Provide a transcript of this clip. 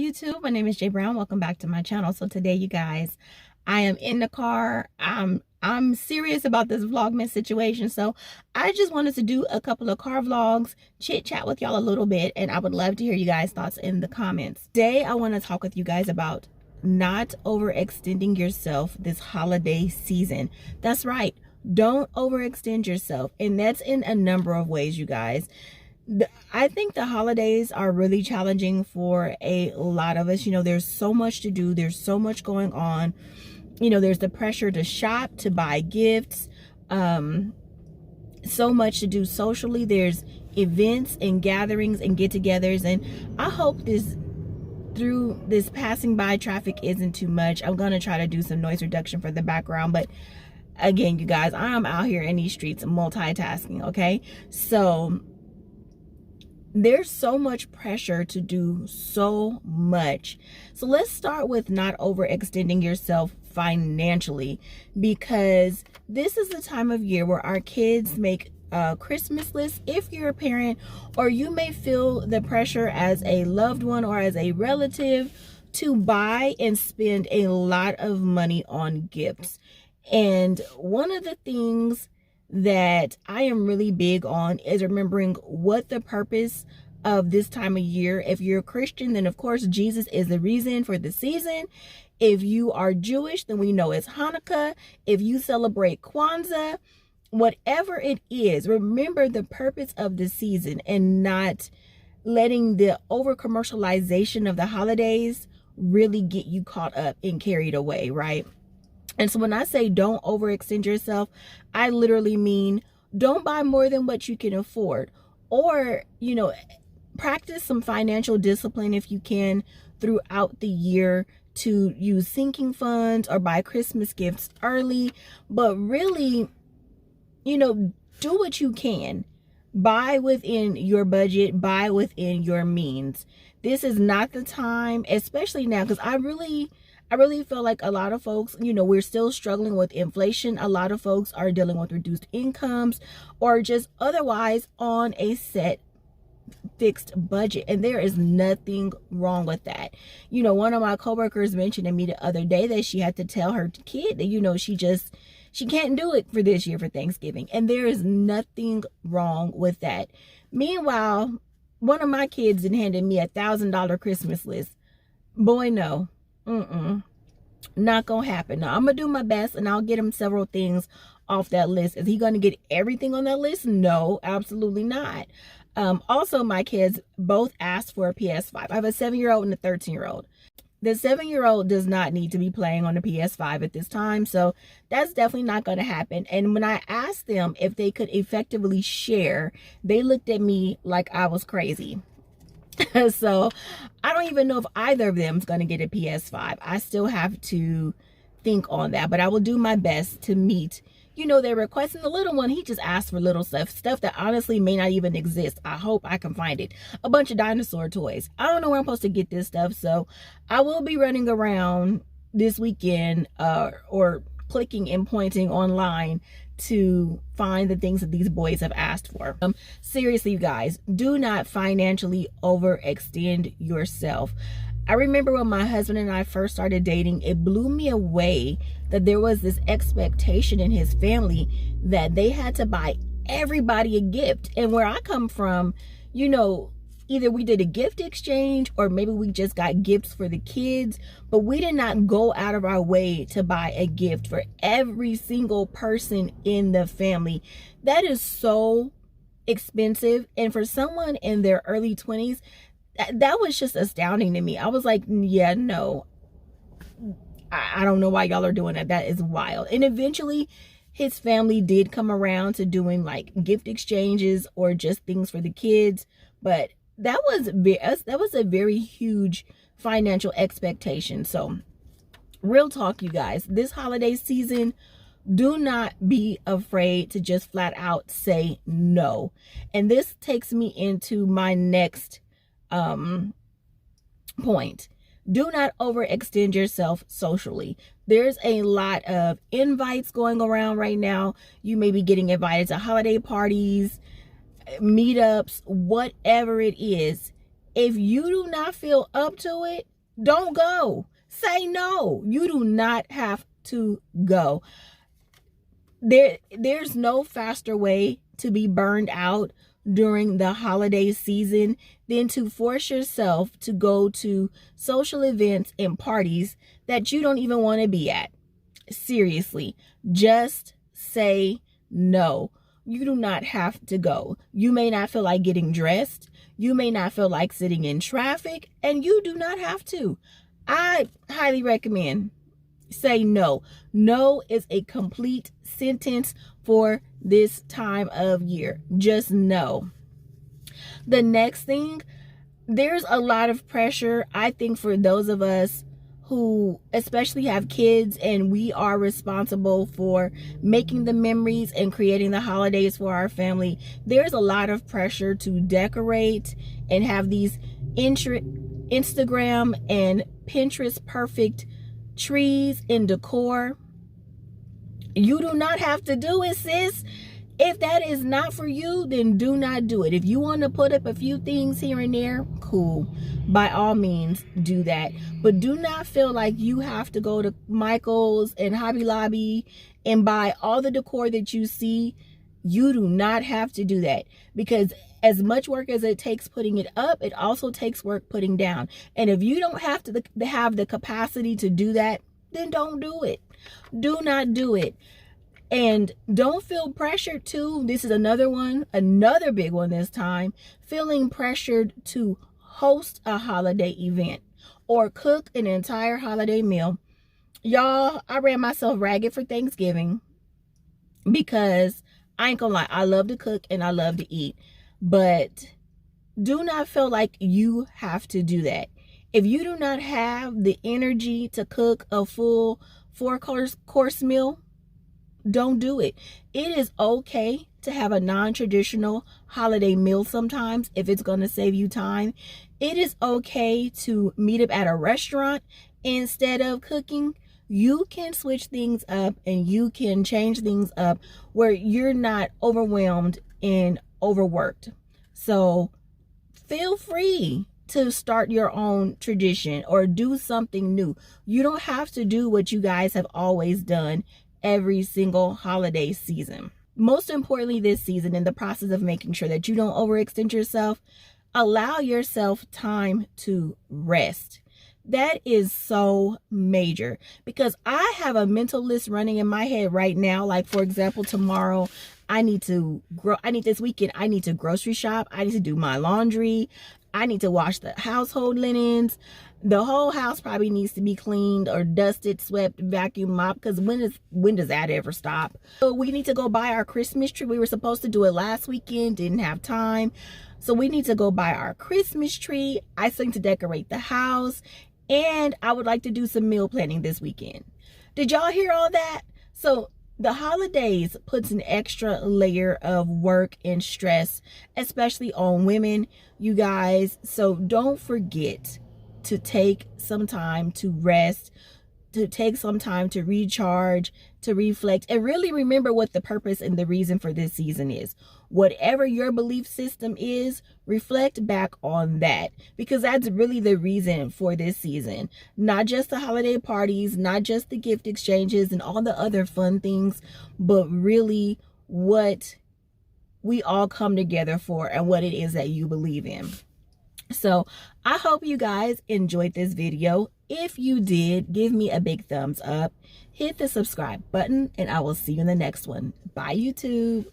YouTube, my name is Jay Brown. Welcome back to my channel. So today, you guys, I am in the car. I'm serious about this Vlogmas situation. So I just wanted to do a couple of car vlogs, chit chat with y'all a little bit, and I would love to hear you guys' thoughts in the comments. Today, I want to talk with you guys about not overextending yourself this holiday season. That's right. Don't overextend yourself. And that's in a number of ways, you guys. I think the holidays are really challenging for a lot of us. You know, there's so much to do. There's so much going on. You know, there's the pressure to shop, to buy gifts, so much to do socially. There's events and gatherings and get-togethers. And I hope through this passing by traffic isn't too much. I'm going to try to do some noise reduction for the background. But again, you guys, I'm out here in these streets multitasking, okay? So there's so much pressure to do so much. So let's start with not overextending yourself financially, because this is the time of year where our kids make Christmas lists. If you're a parent, or you may feel the pressure as a loved one or as a relative to buy and spend a lot of money on gifts. And one of the things that I am really big on is remembering what the purpose of this time of year. If you're a Christian, then of course Jesus is the reason for the season. If you are Jewish, then we know it's Hanukkah. If you celebrate Kwanzaa, whatever it is, remember the purpose of the season and not letting the over commercialization of the holidays really get you caught up and carried away, right? And so when I say don't overextend yourself, I literally mean don't buy more than what you can afford. Or, you know, practice some financial discipline if you can throughout the year to use sinking funds or buy Christmas gifts early. But really, you know, do what you can. Buy within your budget, buy within your means. This is not the time, especially now, because I really feel like a lot of folks, you know, we're still struggling with inflation. A lot of folks are dealing with reduced incomes or just otherwise on a set fixed budget. And there is nothing wrong with that. You know, one of my coworkers mentioned to me the other day that she had to tell her kid that, you know, she can't do it for this year for Thanksgiving. And there is nothing wrong with that. Meanwhile, one of my kids handed me $1,000 Christmas list. Boy, no. Not gonna happen. Now I'm gonna do my best and I'll get him several things off that list. Is he gonna get everything on that list? No, absolutely not. Also, my kids both asked for a PS5. I have a 7-year-old and a 13-year-old. The 7-year-old does not need to be playing on the PS5 at this time, so that's definitely not going to happen. And when I asked them if they could effectively share, they looked at me like I was crazy. So I don't even know if either of them is going to get a PS5. I still have to think on that, but I will do my best to meet, you know, their requests. And the little one, he just asked for little stuff that honestly may not even exist. I hope I can find it. A bunch of dinosaur toys. I don't know where I'm supposed to get this stuff, so I will be running around this weekend or clicking and pointing online to find the things that these boys have asked for. Seriously, you guys, do not financially overextend yourself. I remember when my husband and I first started dating, it blew me away that there was this expectation in his family that they had to buy everybody a gift. And where I come from, you know, either we did a gift exchange or maybe we just got gifts for the kids, but we did not go out of our way to buy a gift for every single person in the family. That is so expensive. And for someone in their early 20s, that was just astounding to me. I was like, yeah, no, I don't know why y'all are doing that. That is wild. And eventually his family did come around to doing like gift exchanges or just things for the kids. But that was a very huge financial expectation. So real talk, you guys, this holiday season, do not be afraid to just flat out say no. And this takes me into my next point. Do not overextend yourself socially. There's a lot of invites going around right now. You may be getting invited to holiday parties, meetups, whatever it is. If you do not feel up to it, Don't go. Say no. You do not have to go. There's no faster way to be burned out during the holiday season than to force yourself to go to social events and parties that you don't even want to be at. Seriously, just say no. You do not have to go. You may not feel like getting dressed. You may not feel like sitting in traffic, and you do not have to. I highly recommend say no. No is a complete sentence for this time of year. Just no. The next thing, there's a lot of pressure, I think, for those of us who especially have kids and we are responsible for making the memories and creating the holidays for our family. There's a lot of pressure to decorate and have these Instagram and Pinterest perfect trees and decor. You do not have to do it, sis. If that is not for you, then do not do it. If you want to put up a few things here and there, cool. By all means, do that. But do not feel like you have to go to Michael's and Hobby Lobby and buy all the decor that you see. You do not have to do that, because as much work as it takes putting it up, it also takes work putting down. And if you don't have to have the capacity to do that, then don't do it. Do not do it. And don't feel pressured to, this is another big one this time, feeling pressured to host a holiday event or cook an entire holiday meal. Y'all, I ran myself ragged for Thanksgiving because I ain't gonna lie, I love to cook and I love to eat, but do not feel like you have to do that. If you do not have the energy to cook a full 4-course meal, don't do it. It is okay to have a non-traditional holiday meal sometimes if it's going to save you time. It is okay to meet up at a restaurant instead of cooking. You can switch things up and you can change things up where you're not overwhelmed and overworked. So feel free to start your own tradition or do something new. You don't have to do what you guys have always done every single holiday season. Most importantly this season, in the process of making sure that you don't overextend yourself, allow yourself time to rest. That is so major, because I have a mental list running in my head right now. Like, for example, tomorrow this weekend I need to grocery shop, I need to do my laundry, I need to wash the household linens. The whole house probably needs to be cleaned or dusted, swept, vacuum mopped, because when does that ever stop? So we need to go buy our Christmas tree. We were supposed to do it last weekend, didn't have time. So we need to go buy our Christmas tree. I still need to decorate the house, and I would like to do some meal planning this weekend. Did y'all hear all that? So the holidays puts an extra layer of work and stress, especially on women, you guys. So don't forget to take some time to rest, to take some time to recharge, to reflect, and really remember what the purpose and the reason for this season is. Whatever your belief system is, reflect back on that, because that's really the reason for this season. Not just the holiday parties, not just the gift exchanges and all the other fun things, but really what we all come together for and what it is that you believe in. So I hope you guys enjoyed this video. If you did, give me a big thumbs up, hit the subscribe button, and I will see you in the next one. Bye, YouTube.